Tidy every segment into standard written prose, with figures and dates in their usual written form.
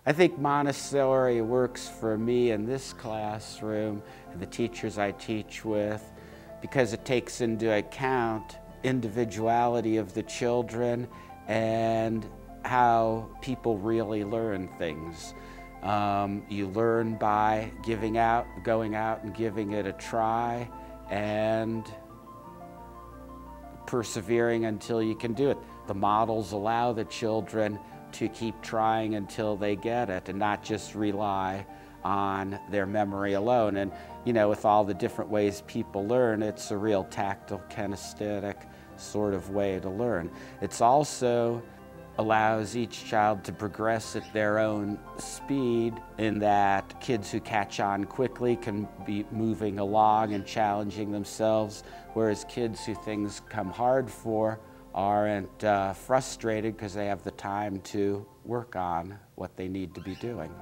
I think Montessori works for me in this classroom and the teachers I teach with because it takes into account individuality of the children and how people really learn things. You learn by going out and giving it a try and persevering until you can do it. The models allow the children to keep trying until they get it and not just rely on their memory alone. And you know, with all the different ways people learn, it's a real tactile, kinesthetic sort of way to learn. It's also allows each child to progress at their own speed, in that kids who catch on quickly can be moving along and challenging themselves, whereas kids who things come hard for aren't frustrated because they have the time to work on what they need to be doing.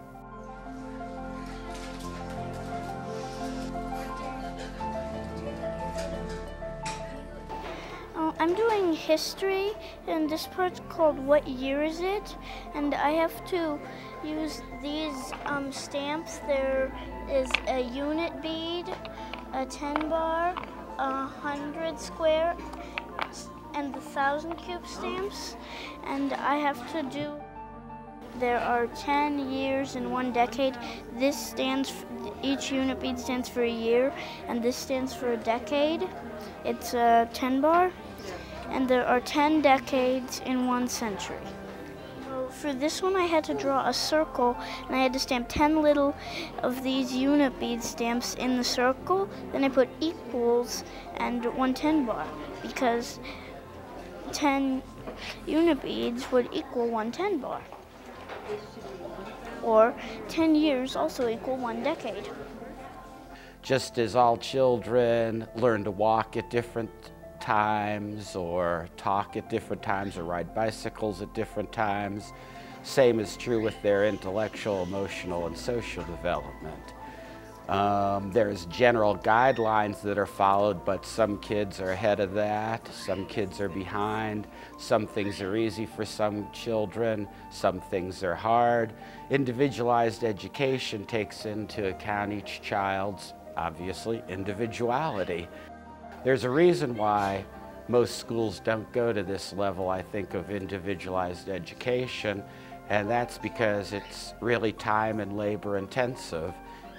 I'm doing history, and this part's called What Year Is It? And I have to use these stamps. There is a unit bead, a 10 bar, 100 square, and the 1,000 cube stamps. And I have to do, there are 10 years in one decade. This stands, each unit bead stands for a year, and this stands for a decade. It's a 10 bar. And there are 10 decades in one century. So for this one I had to draw a circle, and I had to stamp 10 little of these unit bead stamps in the circle. Then I put equals and one 10 bar, because 10 unit beads would equal one 10 bar. Or 10 years also equal one decade. Just as all children learn to walk at different times, or talk at different times, or ride bicycles at different times, same is true with their intellectual, emotional, and social development. There's general guidelines that are followed, but some kids are ahead of that, some kids are behind, some things are easy for some children, some things are hard. Individualized education takes into account each child's, obviously, individuality. There's a reason why most schools don't go to this level, I think, of individualized education, and that's because it's really time and labor intensive,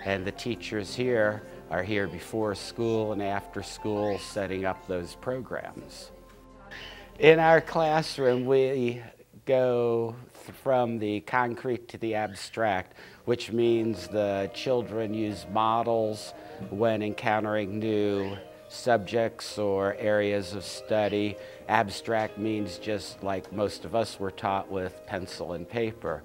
and the teachers here are here before school and after school setting up those programs. In our classroom, we go from the concrete to the abstract, which means the children use models when encountering new subjects or areas of study. Abstract means just like most of us were taught, with pencil and paper.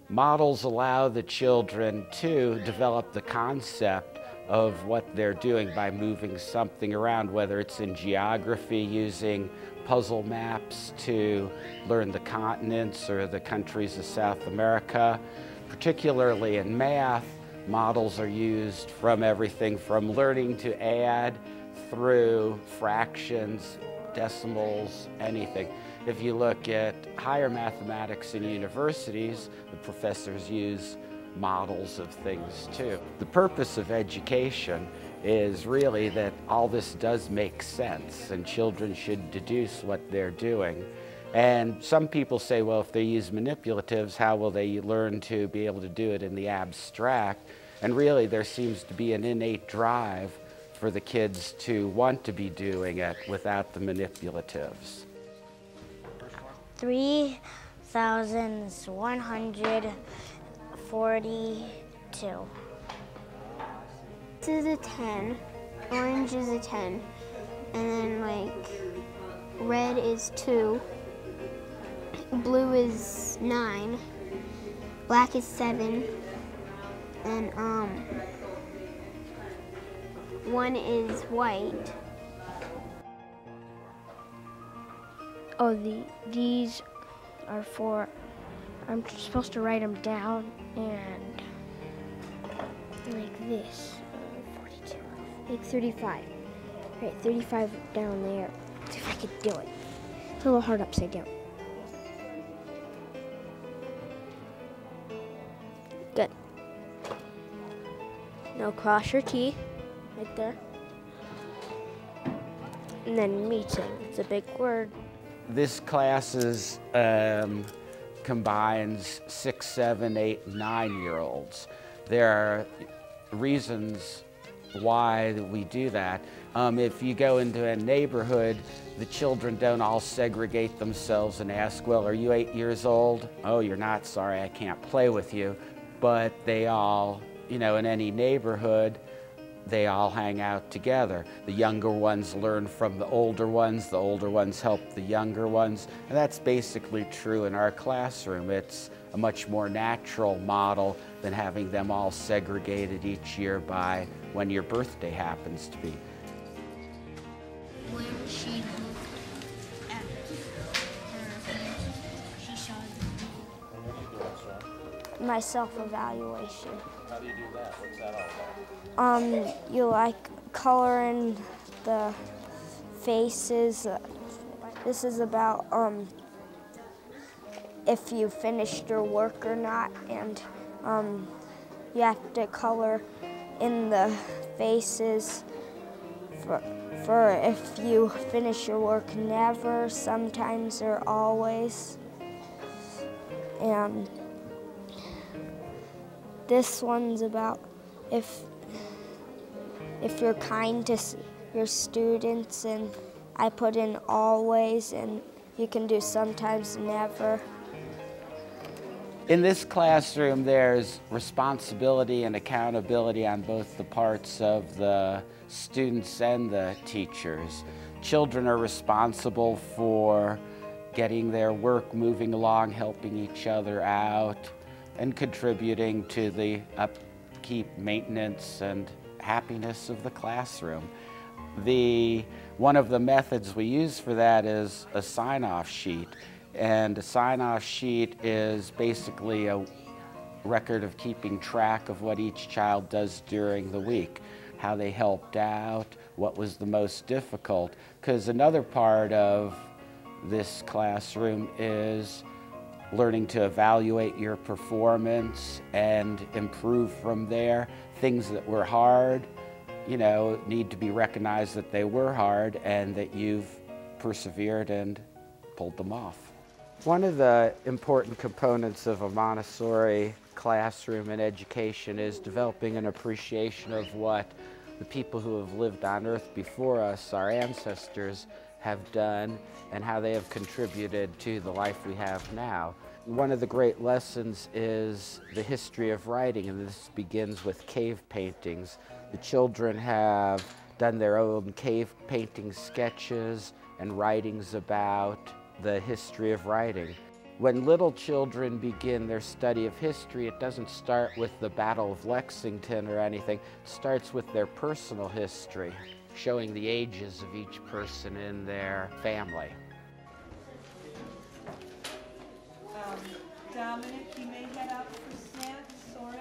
Models allow the children to develop the concept of what they're doing by moving something around, whether it's in geography, using puzzle maps to learn the continents or the countries of South America. Particularly in math, models are used from everything from learning to add through fractions, decimals, anything. If you look at higher mathematics in universities, the professors use models of things too. The purpose of education is really that all this does make sense and children should deduce what they're doing. And some people say, well, if they use manipulatives, how will they learn to be able to do it in the abstract? And really there seems to be an innate drive for the kids to want to be doing it without the manipulatives. 3,142. This is a 10, orange is a 10, and then like red is 2, blue is 9, black is 7, and 1 is white. Oh, these are for, I'm supposed to write them down, and like this, 42, like 35. Right, 35 down there. Let's see if I could do it. It's a little hard upside down. Now cross your T right there. And then meeting. It's a big word. This class combines 6, 7, 8, 9-year-olds. There are reasons why we do that. If you go into a neighborhood, the children don't all segregate themselves and ask, well, are you 8 years old? Oh, you're not, sorry, I can't play with you. But they all, you know, in any neighborhood, they all hang out together. The younger ones learn from the older ones help the younger ones, and that's basically true in our classroom. It's a much more natural model than having them all segregated each year by when your birthday happens to be. Where she looked at her, she saw My self-evaluation. How do you do that? What's that all about? You like coloring the faces. This is about if you finished your work or not, and you have to color in the faces for if you finish your work, never, sometimes, or always. And this one's about if you're kind to your students, and I put in always, and you can do sometimes, never. In this classroom, there's responsibility and accountability on both the parts of the students and the teachers. Children are responsible for getting their work moving along, helping each other out, and contributing to the upkeep, maintenance, and happiness of the classroom. One of the methods we use for that is a sign-off sheet. And a sign-off sheet is basically a record of keeping track of what each child does during the week, how they helped out, what was the most difficult. Because another part of this classroom is learning to evaluate your performance and improve from there. Things that were hard, you know, need to be recognized that they were hard and that you've persevered and pulled them off. One of the important components of a Montessori classroom and education is developing an appreciation of what the people who have lived on earth before us, our ancestors, have done and how they have contributed to the life we have now. One of the great lessons is the history of writing, and this begins with cave paintings. The children have done their own cave painting sketches and writings about the history of writing. When little children begin their study of history, it doesn't start with the Battle of Lexington or anything. It starts with their personal history, showing the ages of each person in their family. Dominic, you may head out for snacks. Soren,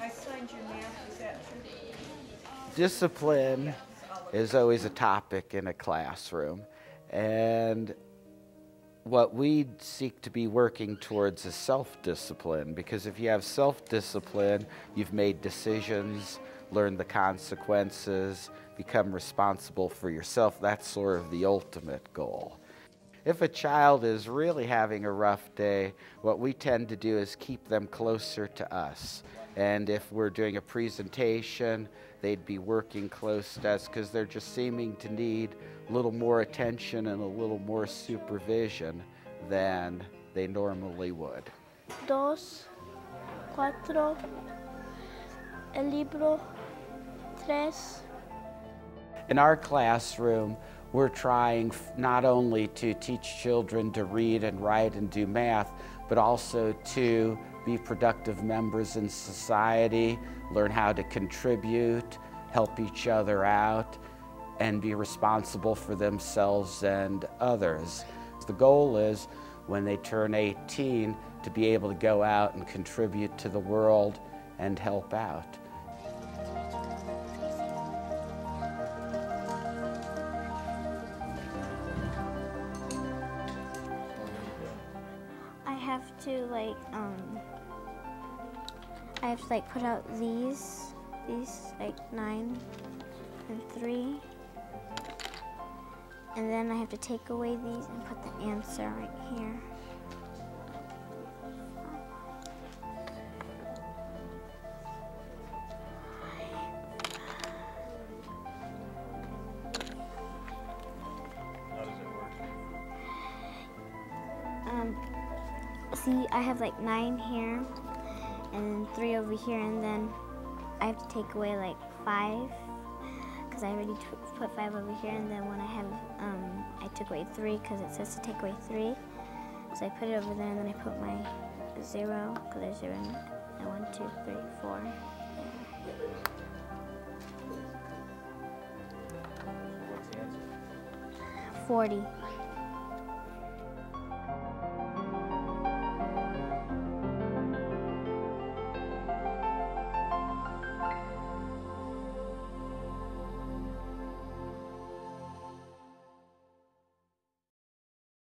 I signed your math. Is that true? Discipline is always a topic in a classroom, and what we seek to be working towards is self-discipline, because if you have self-discipline, you've made decisions, learned the consequences, become responsible for yourself. That's sort of the ultimate goal. If a child is really having a rough day, what we tend to do is keep them closer to us. And if we're doing a presentation, they'd be working close to us because they're just seeming to need a little more attention and a little more supervision than they normally would. 2, 4, el libro, 3. In our classroom, we're trying not only to teach children to read and write and do math, but also to be productive members in society, learn how to contribute, help each other out, and be responsible for themselves and others. The goal is, when they turn 18, to be able to go out and contribute to the world and help out. I have to put out these these like 9 and 3. And then I have to take away these and put the answer right here. How does it work? See, I have like 9 here and 3 over here, and then I have to take away like 5 because I already put 5 over here, and then when I have, I took away 3 because it says to take away 3. So I put it over there, and then I put my 0 because there's 0 and 1, 2, 3, 4. What's the answer? 40.